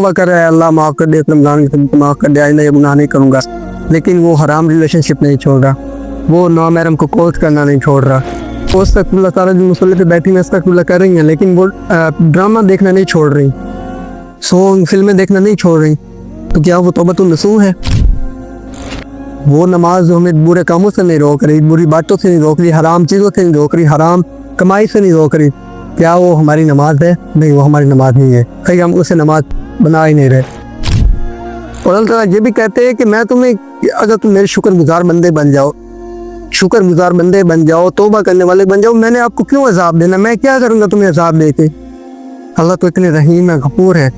तौबा कर रहा है, अल्लाह माफ़ कर दे, रमज़ान की माफ़ कर दे, आइंदा ये गुनाह नहीं करूँगा, लेकिन वो हराम रिलेशनशिप नहीं छोड़ रहा, वो नामहरम को कोर्ट करना नहीं छोड़ रहा, वो अस्तगफिरुल्लाह सारा दिन मुसल्ले पे बैठी में अस्तगफिरुल्लाह कर रही हैं, लेकिन वो ड्रामा देखना नहीं छोड़ रही, सॉन्ग फिल्में देखना नहीं छोड़ रही, तो क्या वो तौबतुन नसूह है? वो नमाज जो हमें बुरे कामों से नहीं रोक रही, बुरी बातों से नहीं रोक रही, हराम चीज़ों से नहीं रोक रही, हराम कमाई से नहीं रोक रही, क्या वो हमारी नमाज है? नहीं, वो हमारी नमाज नहीं है, कहीं हम उसे नमाज बना ही नहीं रहे। और अल्लाह ताला ये भी कहते हैं कि मैं तुम्हें, अगर तुम मेरे शुक्रगुजार बंदे बन जाओ, शुक्रगुजार बंदे बन जाओ, तौबा करने वाले बन जाओ, मैंने आपको क्यों अजाब देना, मैं क्या करूँगा तुम्हें अजाब दे के? अल्लाह तो इतने रहीम है, गफूर है।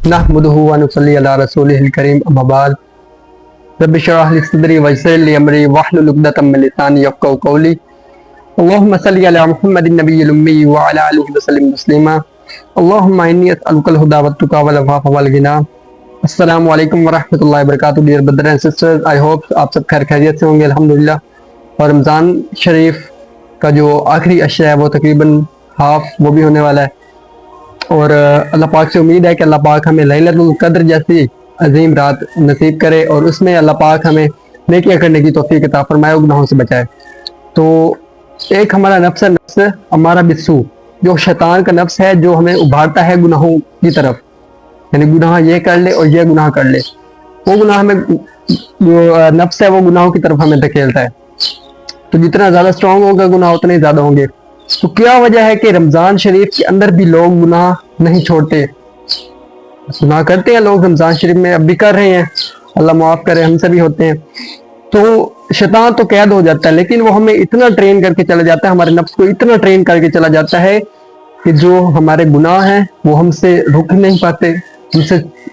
नहमदुहु व नुसल्ली अला रसूलिहिल करीम, अम्मा बाद, रब्बि इश्रह ली सदरी वयस्सिर ली अमरी वहलुल उक़दतम मिन लिसानी यफ़क़हू क़ौली। अल्लाहुम्मा सल्लि अला मुहम्मदिन नबिय्यिल उम्मी व अला आलिहि व सल्लिम तस्लीमा। अल्लाहुम्मा इन्नी अस्अलुकल हुदा वत्तुका वल अफ़ाफ़ वल गिना। अस्सलामु अलैकुम व रहमतुल्लाहि व बरकातुहू। Dear brother and sisters, I hope आप सब खैर खैरियत से होंगे, अल्हम्दुलिल्लाह। और रमज़ान शरीफ का जो आखिरी अशरा है वो तकरीबन हाफ वो भी होने वाला है, और अल्लाह पाक से उम्मीद है कि अल्लाह पाक हमें लैलतुल क़द्र जैसी अजीम रात नसीब करे और उसमें अल्लाह पाक हमें नेकियां करने की तौफीक अता फरमाए, गुनाहों से बचाए। तो एक हमारा नफ्स है, नफ्स हमारा बिस्सू, जो शैतान का नफ्स है, जो हमें उभारता है गुनाहों की तरफ, यानी गुनाह ये कर ले और ये गुनाह कर ले, वो गुनाह हमें, जो नफ्स है वो गुनाहों की तरफ हमें धकेलता है। तो जितना ज़्यादा स्ट्रांग होगा गुनाह उतने ही ज़्यादा होंगे। तो क्या वजह है कि रमज़ान शरीफ के अंदर भी लोग गुनाह नहीं छोड़ते? गुनाह करते हैं लोग, रमज़ान शरीफ में अब भी कर रहे हैं, अल्लाह माफ़ करे, हमसे भी होते हैं। तो शैतान तो कैद हो जाता है, लेकिन वो हमें इतना ट्रेन करके चला जाता है, हमारे नफ्स को इतना ट्रेन करके चला जाता है कि जो हमारे गुनाह हैं वो हमसे रुक नहीं पाते,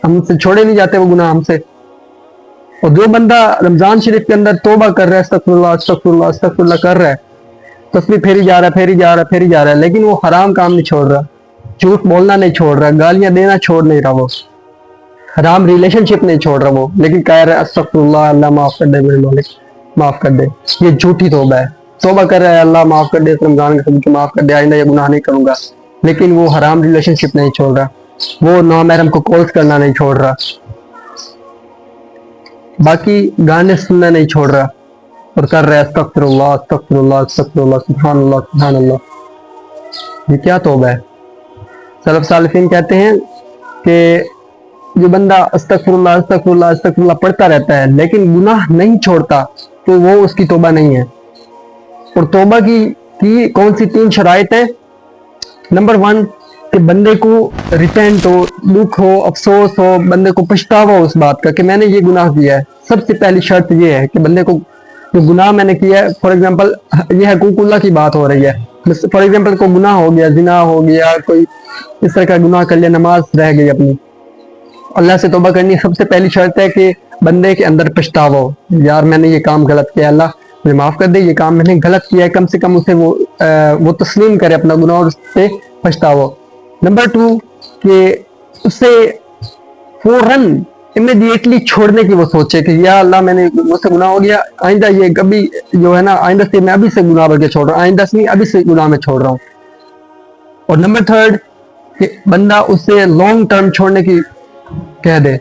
हमसे छोड़े नहीं जाते वो गुनाह हमसे। और जो बंदा रमज़ान शरीफ के अंदर तौबा कर रहा है, अस्तगफिरुल्लाह अस्तगफिरुल्लाह अस्तगफिरुल्लाह कर रहा है, तस्बीह फेरी जा रहा है, फेरी जा रहा है, फेरी जा रहा है, लेकिन वो हराम काम नहीं छोड़ रहा, झूठ बोलना नहीं छोड़ रहा, गालियां देना छोड़ नहीं रहा, वो हराम रिलेशनशिप नहीं छोड़ रहा वो, लेकिन कह रहा है अस्तगफिरुल्लाह, अल्लाह माफ़ कर दे, मेरे मालिक माफ़ कर दे। ये झूठी तौबा है। तौबा कर रहा है, अल्लाह माफ़ कर दे, रमज़ान के सबको माफ़ कर दे, आइंदा ये गुनाह नहीं करूँगा, लेकिन वो हराम रिलेशनशिप नहीं छोड़ रहा, वो नामहरम को कॉल्स करना नहीं छोड़ रहा, बाकी गाने सुनना नहीं छोड़ रहा, और कर रहा है अस्तगफिरुल्लाह अस्तगफिरुल्लाह अस्तगफिरुल्लाह सुब्हानअल्लाह सुब्हानअल्लाह। ये क्या तौबा है? सलफ सालिफीन कहते हैं कि जो बंदा अस्तगफिरुल्लाह अस्तगफिरुल्लाह अस्तगफिरुल्लाह पढ़ता रहता है लेकिन गुनाह नहीं छोड़ता, तो वो उसकी तौबा नहीं है। और तौबा की कौन सी 3 शराइत हैं? नंबर 1 कि बंदे को रिपेंट हो, दुख हो, अफसोस हो, बंदे को पछतावा हो उस बात का कि मैंने ये गुनाह किया है। सबसे पहली शर्त ये है कि बंदे को जो गुनाह मैंने किया है, फॉर एग्जांपल ये हकूकुल्लाह की बात हो रही है, फॉर एग्जांपल कोई गुनाह हो गया, जिना हो गया, कोई इस तरह का गुनाह कर लिया, नमाज रह गई अपनी, अल्लाह से तौबा करनी। सबसे पहली शर्त है कि बंदे के अंदर पछतावा हो, यार मैंने ये काम गलत किया, अल्लाह मुझे माफ़ कर दे, ये काम मैंने गलत किया है, कम से कम उसे वो तस्लीम करे अपना गुनाह और उससे पछतावा। नंबर 2 कि उसे फौरन इमीडिएटली छोड़ने की वो सोचे कि या अल्लाह मैंने मुझसे गुनाह हो गया, आइंदा ये कभी जो है ना, आइंदा से मैं अभी से गुनाह करके छोड़ रहा हूँ, आइंदा से नहीं अभी से गुनाह में छोड़ रहा हूँ। और नंबर 3 कि बंदा उसे लॉन्ग टर्म छोड़ने की कह दे।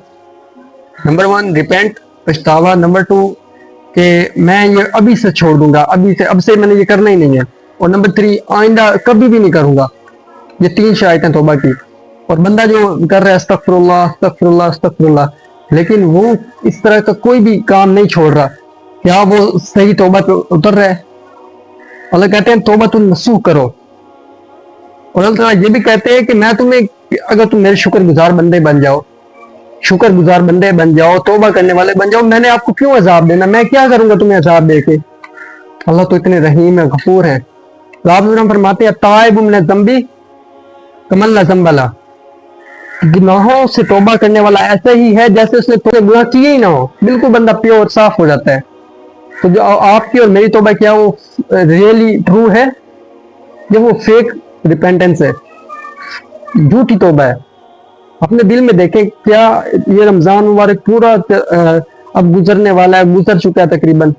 नंबर 1 रिपेंट, पछतावा। नंबर 2 कि मैं ये अभी से छोड़ दूंगा, अभी से, अब से मैंने ये करना ही नहीं है। और नंबर 3 आइंदा कभी भी नहीं करूंगा। ये 3 शराइतें तौबा की। और बंदा जो कर रहा है अस्तगफिरुल्लाह अस्तगफिरुल्लाह अस्तगफिरुल्लाह, लेकिन वो इस तरह का कोई भी काम नहीं छोड़ रहा, क्या वो सही तौबा पे उतर रहा है? अल्लाह कहते हैं तौबतुन नसूह करो। और अल्लाह ये भी कहते हैं कि मैं तुम्हें, अगर तुम मेरे शुक्रगुजार बंदे बन जाओ, शुक्रगुजार बंदे बन जाओ, तौबा करने वाले बन जाओ, मैंने आपको क्यों अजाब देना, मैं क्या करूंगा तुम्हें अजाब देके? अल्लाह तो इतने रहीम है, गफूर है। आप फरमाते हैं ताइबु मिन ज़ंबी कमन ला ज़ंबला, गुनाहों से तौबा करने वाला ऐसा ही है जैसे उसने थोड़े गुनाह किए ही ना हो, बिल्कुल बंदा प्योर साफ हो जाता है। तो जो आपकी और मेरी तौबा क्या वो रियली ट्रू है, या वो फेक रिपेंटेंस है, झूठी तौबा है? अपने दिल में देखें, क्या ये रमजान मुबारक पूरा अब गुजरने वाला है, गुजर चुका है तकरीबन,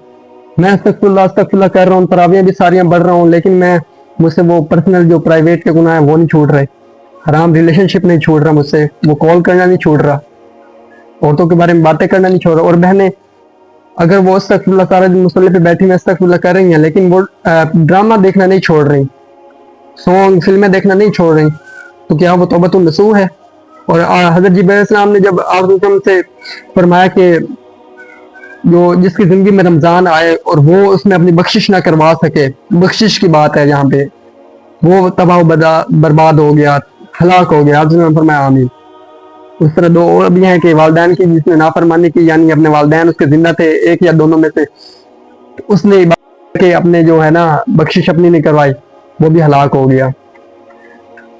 मैं अस्तगफिरुल्लाह अस्तगफिरुल्लाह कर रहा हूँ, तरावियां भी सारियां बढ़ रहा हूँ, लेकिन मैं مجھ سے وہ پرسنل جو پرائیویٹ کے گناہ ہیں وہ نہیں چھوٹ رہے, حرام ریلیشن شپ نہیں چھوٹ رہا مجھ سے, وہ کال کرنا نہیں چھوٹ رہا, عورتوں کے بارے میں باتیں کرنا نہیں چھوڑ رہا. اور بہنیں اگر وہ استغفر اللہ سارا دن مصلی پہ بیٹھی میں استغفر اللہ کر رہی ہیں, لیکن وہ ڈرامہ دیکھنا نہیں چھوڑ رہی, سانگ فلمیں دیکھنا نہیں چھوڑ رہی, تو کیا وہ توبۃ النصوح ہے؟ اور حضرت جبرائیل علیہ السلام نے جب آپ سے فرمایا کہ جو جس کی زندگی میں رمضان آئے اور وہ اس میں اپنی بخشش نہ کروا سکے, بخشش کی بات ہے جہاں پہ, وہ تباہ و برباد ہو گیا, ہلاک ہو گیا. آپ نے فرمایا آمین. اس طرح دو اور بھی ہیں کہ والدین کی جس نے نافرمانی کی, یعنی اپنے والدین اس کے زندہ تھے ایک یا دونوں میں سے, اس نے کہ اپنے جو ہے نا بخشش اپنی نہیں کروائی, وہ بھی ہلاک ہو گیا.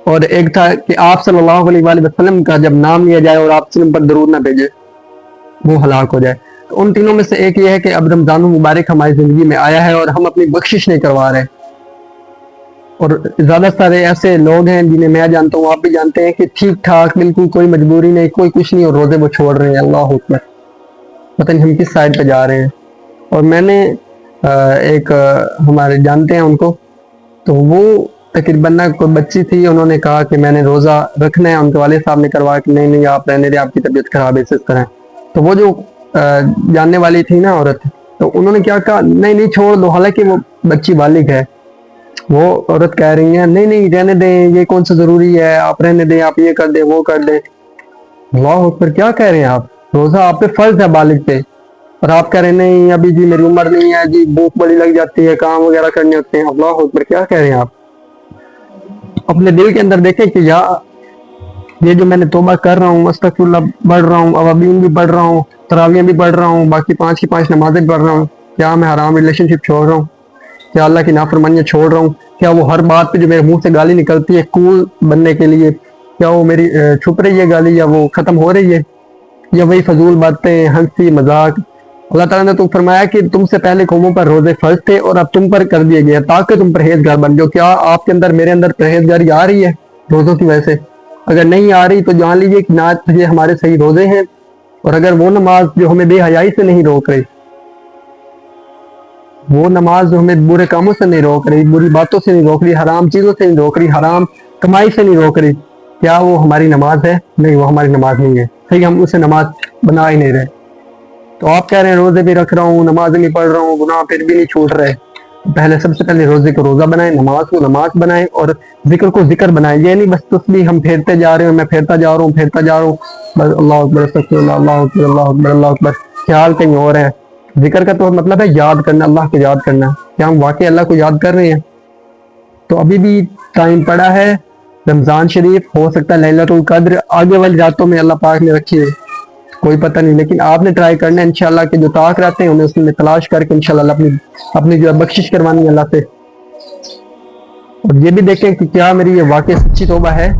اور ایک تھا کہ آپ صلی اللہ علیہ وآلہ وسلم کا جب نام لیا جائے اور آپ وسلم پر درود نہ بھیجے, وہ ہلاک ہو جائے. تو ان تینوں میں سے ایک یہ ہے کہ اب رمضان المبارک ہماری زندگی میں آیا ہے اور ہم اپنی بخشش نہیں کروا رہے. اور زیادہ سارے ایسے لوگ ہیں جنہیں میں جانتا ہوں, آپ بھی جانتے ہیں, کہ ٹھیک ٹھاک بالکل کوئی مجبوری نہیں, کوئی کچھ نہیں, اور روزے وہ چھوڑ رہے ہیں. اللہ اکبر, پتہ نہیں ہم کس سائڈ پہ جا رہے ہیں. اور میں نے ایک ہمارے جانتے ہیں ان کو, تو وہ تقریباً کوئی بچی تھی, انہوں نے کہا کہ میں نے روزہ رکھنا ہے, ان کے والد صاحب نے کروایا کہ نہیں نہیں آپ رہنے دیں, آپ کی طبیعت خراب ہے اس طرح. تو وہ جو جاننے والی تھی نا عورت, تو انہوں نے کیا کہا, نہیں نہیں چھوڑ دو, حالانکہ وہ بچی بالغ ہے. وہ عورت کہہ رہی ہیں نہیں نہیں رہنے دیں, یہ کون سا ضروری ہے, آپ رہنے دیں, آپ یہ کر دیں وہ کر دیں. اللہ اکبر, کیا کہہ رہے ہیں آپ, روزہ آپ پہ فرض ہے بالغ پہ, اور آپ کہہ رہے ہیں نہیں ابھی جی میری عمر نہیں ہے جی, بھوک بڑی لگ جاتی ہے, کام وغیرہ کرنے ہوتے ہیں. اللہ اکبر, کیا کہہ رہے ہیں آپ. اپنے دل کے اندر دیکھیں کہ یہ جو میں نے توبہ کر رہا ہوں, استغفر اللہ پڑھ رہا ہوں, اوابین بھی پڑھ رہا ہوں, تراویح بھی پڑھ رہا ہوں, باقی 5 کی 5 نمازیں پڑھ رہا ہوں, کیا میں حرام ریلیشن شپ چھوڑ رہا ہوں, کیا اللہ کی نافرمانیاں چھوڑ رہا ہوں, کیا وہ ہر بات پہ جو میرے منہ سے گالی نکلتی ہے کول بننے کے لیے, کیا وہ میری چھپ رہی ہے گالی, یا وہ ختم ہو رہی ہے, یا وہی فضول باتیں, ہنسی مذاق. اللہ تعالیٰ نے تو فرمایا کہ تم سے پہلے قوموں پر روزے فرض تھے اور اب تم پر کر دیے گئے تاکہ تم پرہیزگار بن جاؤ. کیا آپ کے اندر میرے اندر پرہیزگاری آ رہی ہے روزوں کی وجہ سے؟ اگر نہیں آ رہی تو جان لیجیے کہ نہ یہ ہمارے صحیح روزے ہیں, اور اگر وہ نماز جو ہمیں بے حیائی سے نہیں روک رہی, وہ نماز جو ہمیں برے کاموں سے نہیں روک رہی, بری باتوں سے نہیں روک رہی, حرام چیزوں سے نہیں روک رہی, حرام کمائی سے نہیں روک رہی, کیا وہ ہماری نماز ہے؟ نہیں, وہ ہماری نماز نہیں ہے. صحیح, ہم اسے نماز بنا ہی نہیں رہے. تو آپ کہہ رہے ہیں روزے بھی رکھ رہا ہوں, نماز بھی پڑھ رہا ہوں, گناہ پھر بھی نہیں چھوٹ رہے. پہلے سب سے پہلے روزے کو روزہ بنائیں, نماز کو نماز بنائیں, اور ذکر کو ذکر بنائیں. یہ نہیں بس تسبیح ہم پھیرتے جا رہے ہیں, میں پھیرتا جا رہا ہوں, بس اللہ اکبر استغفر اللہ, اللہ اکبر اللہ اکبر اللہ اکبر, خیال کہیں اور ہے. ذکر کا تو مطلب ہے یاد کرنا, اللہ کو یاد کرنا. کیا ہم واقعی اللہ کو یاد کر رہے ہیں؟ تو ابھی بھی ٹائم پڑا ہے, رمضان شریف, ہو سکتا ہے لیلۃ القدر آگے والی راتوں میں اللہ پاک نے رکھی ہے, کوئی پتہ نہیں, لیکن آپ نے ٹرائی کرنا ہے انشاءاللہ, کہ جو طاق رہتے ہیں انہیں اس میں تلاش کر کے انشاءاللہ اپنی جو ہے بخشش کروانی ہے اللہ سے. اور یہ بھی دیکھیں کہ کیا میری یہ واقعی سچی توبہ ہے.